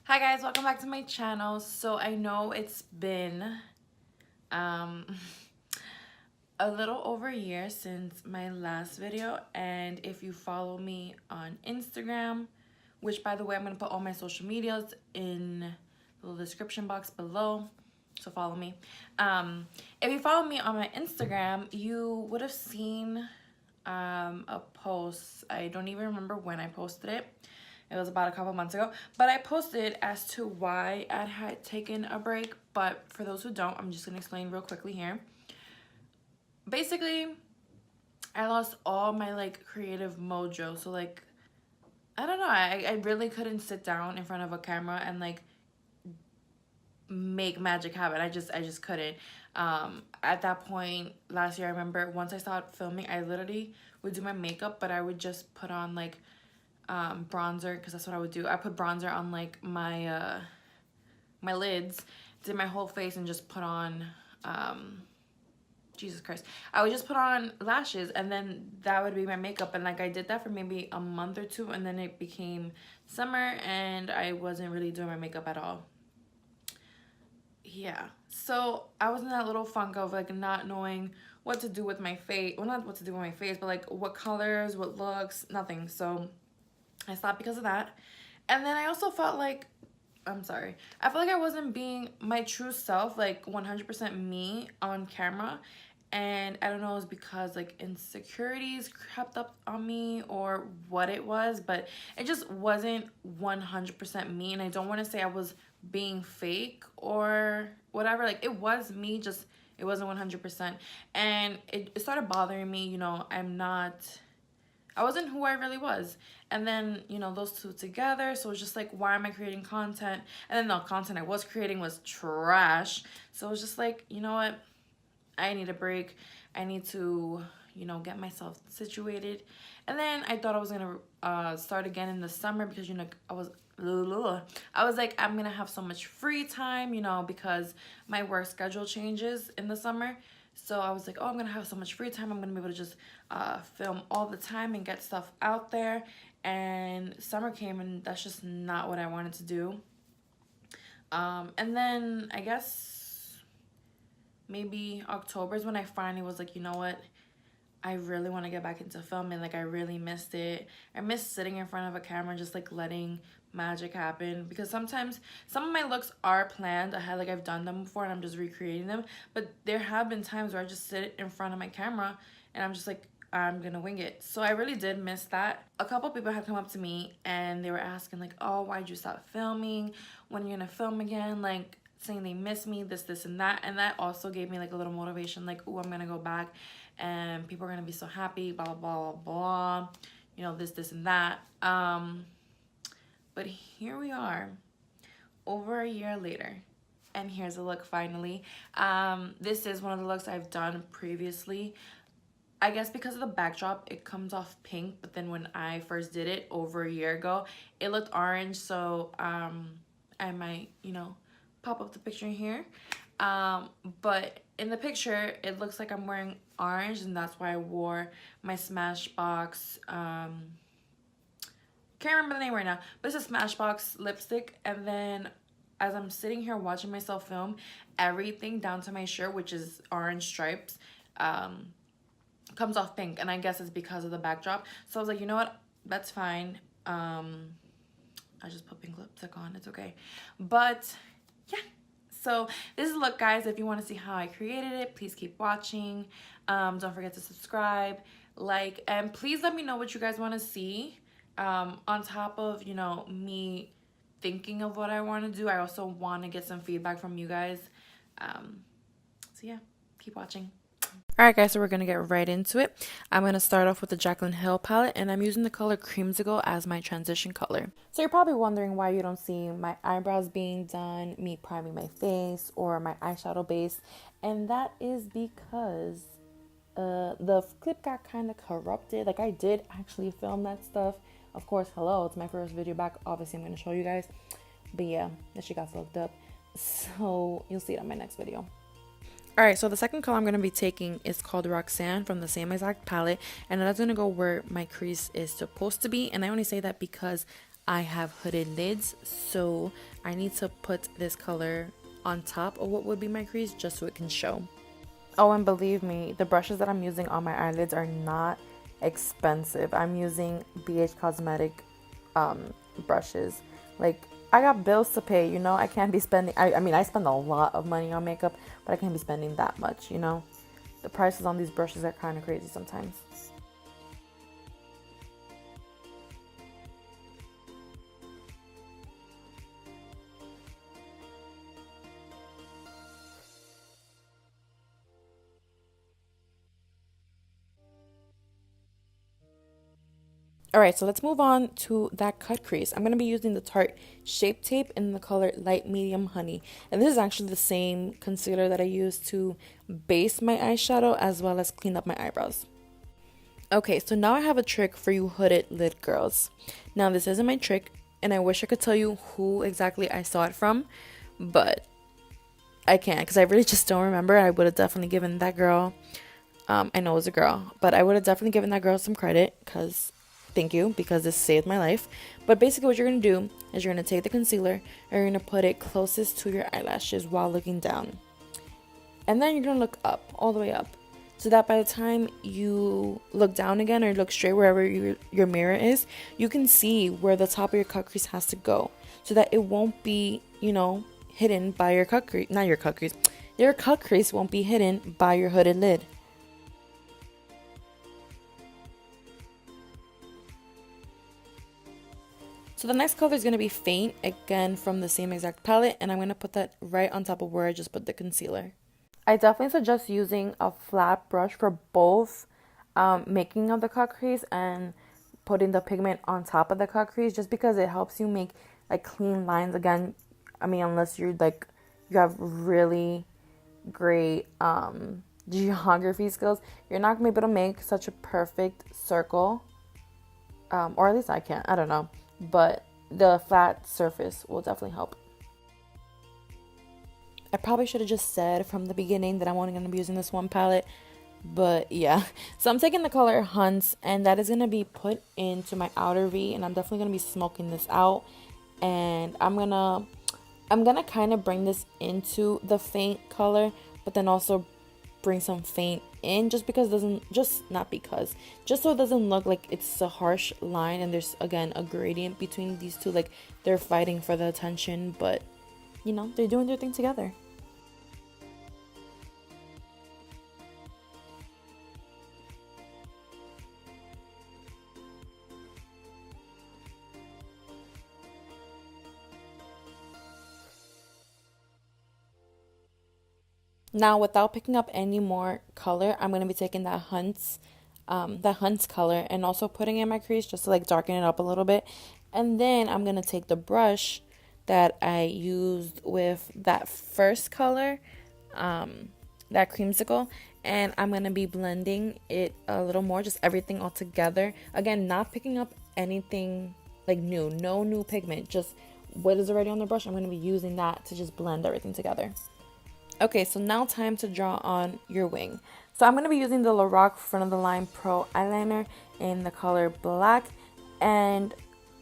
Hi guys, welcome back to my channel. So I know it's been a little over a year since my last video, and if you follow me on Instagram, which by the way I'm going to put all my social medias in the little description box below, so follow me. If you follow me on my Instagram, you would have seen a post. I don't even remember when I posted it. It was about a couple months ago, but I posted as to why I had taken a break. But for those who don't, I'm just gonna explain real quickly here. Basically, I lost all my like creative mojo. So like, I don't know, I really couldn't sit down in front of a camera and like make magic happen. I just couldn't. At that point last year, I remember once I started filming, I literally would do my makeup, but I would just put on like bronzer, because that's what I would do. I put bronzer on like my my lids, did my whole face, and just put on Jesus Christ, I would just put on lashes, and then that would be my makeup. And like I did that for maybe a month or two, and then it became summer and I wasn't really doing my makeup at all. Yeah, so I was in that little funk of like not knowing what to do with my face. Well, not what to do with my face, but like what colors, what looks, nothing. So I stopped because of that. And then I also felt like, I'm sorry, I felt like I wasn't being my true self, like 100% me on camera. And I don't know, it was because like insecurities crept up on me or what it was, but it just wasn't 100% me. And I don't want to say I was being fake or whatever. Like it was me, just it wasn't 100%. And it started bothering me. I wasn't who I really was. And then, those two together. So it's just like, why am I creating content? And then the content I was creating was trash. So it was just like, you know what? I need a break. I need to, get myself situated. And then I thought I was going to start again in the summer because, I was like, I'm going to have so much free time, because my work schedule changes in the summer. So I was like, oh, I'm going to have so much free time. I'm going to be able to just film all the time and get stuff out there. And summer came and that's just not what I wanted to do. And then I guess maybe October is when I finally was like, you know what? I really want to get back into filming. Like I really missed it. I miss sitting in front of a camera, just like letting magic happen, because sometimes some of my looks are planned ahead, like I've done them before and I'm just recreating them, but there have been times where I just sit in front of my camera and I'm just like, I'm gonna wing it. So I really did miss that. A couple people had come up to me and they were asking like, oh, why'd you stop filming? When you're gonna film again? Like saying they miss me, this and that. And that also gave me like a little motivation, like, oh, I'm gonna go back and people are gonna be so happy, blah blah blah blah, this and that. But here we are, over a year later, and here's a look finally. This is one of the looks I've done previously. I guess because of the backdrop, it comes off pink, but then when I first did it over a year ago, it looked orange. So I might, pop up the picture here. But in the picture, it looks like I'm wearing orange, and that's why I wore my Smashbox, can't remember the name right now, but it's a Smashbox lipstick. And then as I'm sitting here watching myself film, everything down to my shirt, which is orange stripes, comes off pink. And I guess it's because of the backdrop. So I was like, you know what? That's fine. I just put pink lipstick on. It's okay. But yeah. So this is a look, guys. If you want to see how I created it, please keep watching. Don't forget to subscribe, like, and please let me know what you guys want to see. On top of, me thinking of what I want to do, I also want to get some feedback from you guys. So yeah, keep watching. Alright guys, so we're going to get right into it. I'm going to start off with the Jaclyn Hill palette, and I'm using the color Creamsicle as my transition color. So you're probably wondering why you don't see my eyebrows being done, me priming my face, or my eyeshadow base. And that is because the clip got kind of corrupted. Like I did actually film that stuff. Of course, hello, it's my first video back. Obviously, I'm going to show you guys. But yeah, that shit got fucked up. So you'll see it on my next video. Alright, so the second color I'm going to be taking is called Roxanne from the same exact palette. And that's going to go where my crease is supposed to be. And I only say that because I have hooded lids, so I need to put this color on top of what would be my crease just so it can show. Oh, and believe me, the brushes that I'm using on my eyelids are not expensive. I'm using BH Cosmetic brushes. Like, I got bills to pay, you know? I can't be spending, I mean, I spend a lot of money on makeup, but I can't be spending that much, you know? The prices on these brushes are kind of crazy sometimes. Alright, so let's move on to that cut crease. I'm going to be using the Tarte Shape Tape in the color Light Medium Honey. And this is actually the same concealer that I use to base my eyeshadow as well as clean up my eyebrows. Okay, so now I have a trick for you hooded lid girls. Now, this isn't my trick, and I wish I could tell you who exactly I saw it from, but I can't because I really just don't remember. I would have definitely given that girl, I know it was a girl, but I would have definitely given that girl some credit because thank you, because this saved my life. But basically what you're going to do is you're going to take the concealer and you're going to put it closest to your eyelashes while looking down. And then you're going to look up, all the way up, so that by the time you look down again or look straight wherever your mirror is, you can see where the top of your cut crease has to go so that it won't be, you know, hidden by your cut crease. Not your cut crease. Your cut crease won't be hidden by your hooded lid. So the next color is going to be Faint, again from the same exact palette, and I'm going to put that right on top of where I just put the concealer. I definitely suggest using a flat brush for both making of the cut crease and putting the pigment on top of the cut crease, just because it helps you make like clean lines. Again, I mean, unless you're like, you have really great geography skills, you're not going to be able to make such a perfect circle, or at least I can't, I don't know, but the flat surface will definitely help. I probably should have just said from the beginning that I'm only going to be using this one palette, but yeah. So I'm taking the color Hunts, and that is going to be put into my outer V, and I'm definitely going to be smoking this out, and I'm gonna kind of bring this into the faint color, but then also bring some faint in, just because it doesn't, just so it doesn't look like it's a harsh line and there's again a gradient between these two, like they're fighting for the attention, but you know, they're doing their thing together. Now, without picking up any more color, I'm going to be taking that Hunts color and also putting it in my crease just to like darken it up a little bit. And then I'm going to take the brush that I used with that first color, that Creamsicle, and I'm going to be blending it a little more, just everything all together. Again, not picking up anything like new, no new pigment, just what is already on the brush. I'm going to be using that to just blend everything together. Okay, so now time to draw on your wing. So I'm going to be using the Lorac Front of the Line Pro Eyeliner in the color Black. And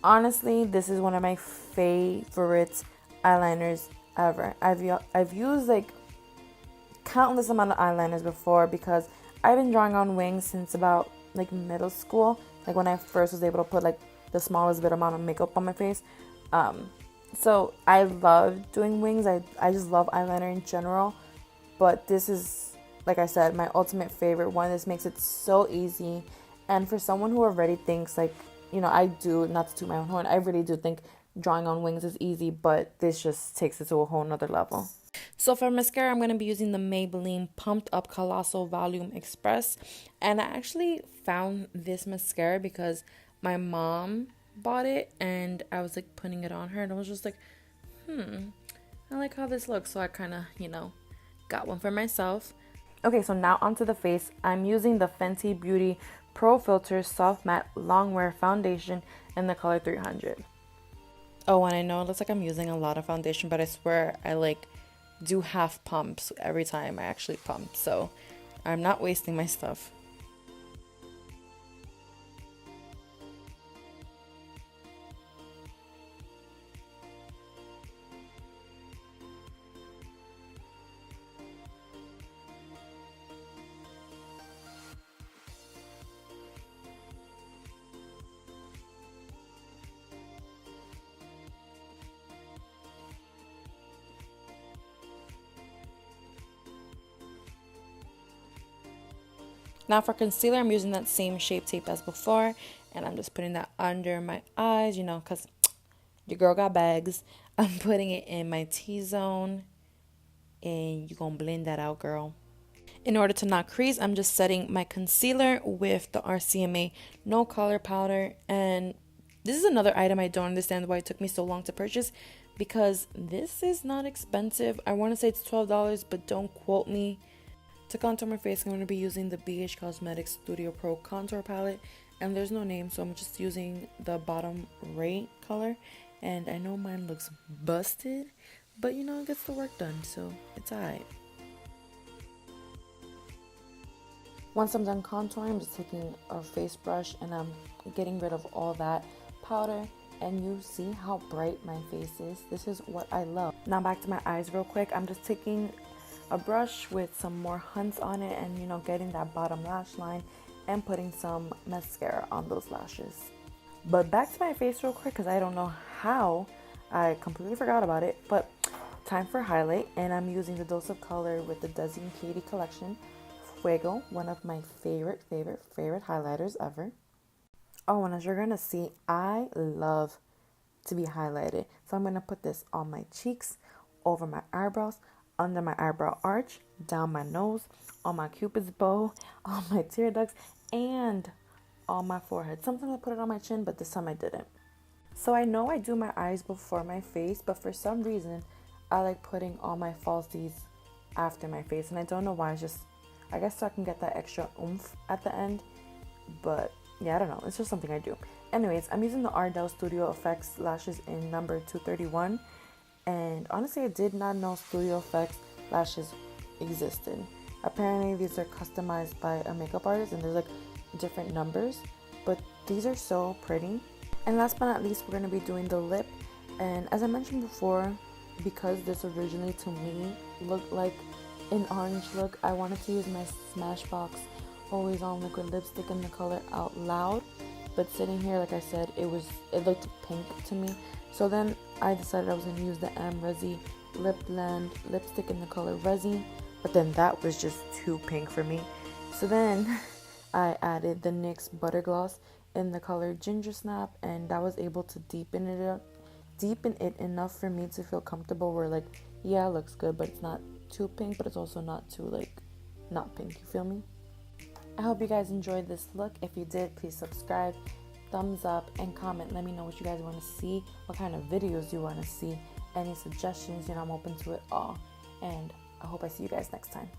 honestly, this is one of my favorite eyeliners ever. I've used like countless amount of eyeliners before because I've been drawing on wings since about like middle school. Like when I first was able to put like the smallest bit amount of makeup on my face. So I love doing wings. I just love eyeliner in general. But this is, like I said, my ultimate favorite one. This makes it so easy. And for someone who already thinks like, you know, I do, not to toot my own horn, I really do think drawing on wings is easy, but this just takes it to a whole nother level. So for mascara, I'm going to be using the Maybelline Pumped Up Colossal Volume Express. And I actually found this mascara because my mom bought it and I was like putting it on her and I was just like, I like how this looks. So I kind of, you know, got one for myself. Okay, so now onto the face. I'm using the Fenty Beauty Pro Filter Soft Matte Longwear Foundation in the color 300. Oh, and I know it looks like I'm using a lot of foundation, but I swear I like do half pumps every time I actually pump. So I'm not wasting my stuff. Now for concealer, I'm using that same Shape Tape as before, and I'm just putting that under my eyes, you know, because your girl got bags. I'm putting it in my T-zone, and you're going to blend that out, girl. In order to not crease, I'm just setting my concealer with the RCMA No Color Powder. And this is another item I don't understand why it took me so long to purchase, because this is not expensive. I want to say it's $12, but don't quote me. To contour my face, I'm going to be using the BH Cosmetics Studio Pro Contour Palette. And there's no name, so I'm just using the bottom right color. And I know mine looks busted, but you know, it gets the work done, so it's alright. Once I'm done contouring, I'm just taking a face brush and I'm getting rid of all that powder. And you see how bright my face is. This is what I love. Now back to my eyes real quick. I'm just taking a brush with some more hunts on it and, you know, getting that bottom lash line and putting some mascara on those lashes. But back to my face real quick, because I don't know how. I completely forgot about it. But time for highlight, and I'm using the Dose of Color with the Desi and Katy collection. Fuego, one of my favorite highlighters ever. Oh, and as you're going to see, I love to be highlighted. So I'm going to put this on my cheeks, over my eyebrows, under my eyebrow arch, down my nose, on my cupid's bow, on my tear ducts, and on my forehead. Sometimes I put it on my chin, but this time I didn't. So I know I do my eyes before my face, but for some reason, I like putting all my falsies after my face. And I don't know why, it's just, I guess so I can get that extra oomph at the end. But yeah, I don't know. It's just something I do. Anyways, I'm using the Ardell Studio Effects lashes in number 231. And honestly, I did not know Studio Effects lashes existed. Apparently, these are customized by a makeup artist and there's like different numbers. But these are so pretty. And last but not least, we're going to be doing the lip. And as I mentioned before, because this originally to me looked like an orange look, I wanted to use my Smashbox Always On Liquid Lipstick in the color Out Loud. But sitting here, like I said, it looked pink to me. So then I decided I was going to use the Amrezy Lipland lipstick in the color Rezy. But then that was just too pink for me. So then I added the NYX Butter Gloss in the color Ginger Snap. And that was able to deepen it enough for me to feel comfortable where, like, yeah, it looks good, but it's not too pink, but it's also not too, like, not pink. You feel me? I hope you guys enjoyed this look. If you did, please subscribe, thumbs up, and comment. Let me know what you guys want to see, what kind of videos you want to see, any suggestions. You know, I'm open to it all. And I hope I see you guys next time.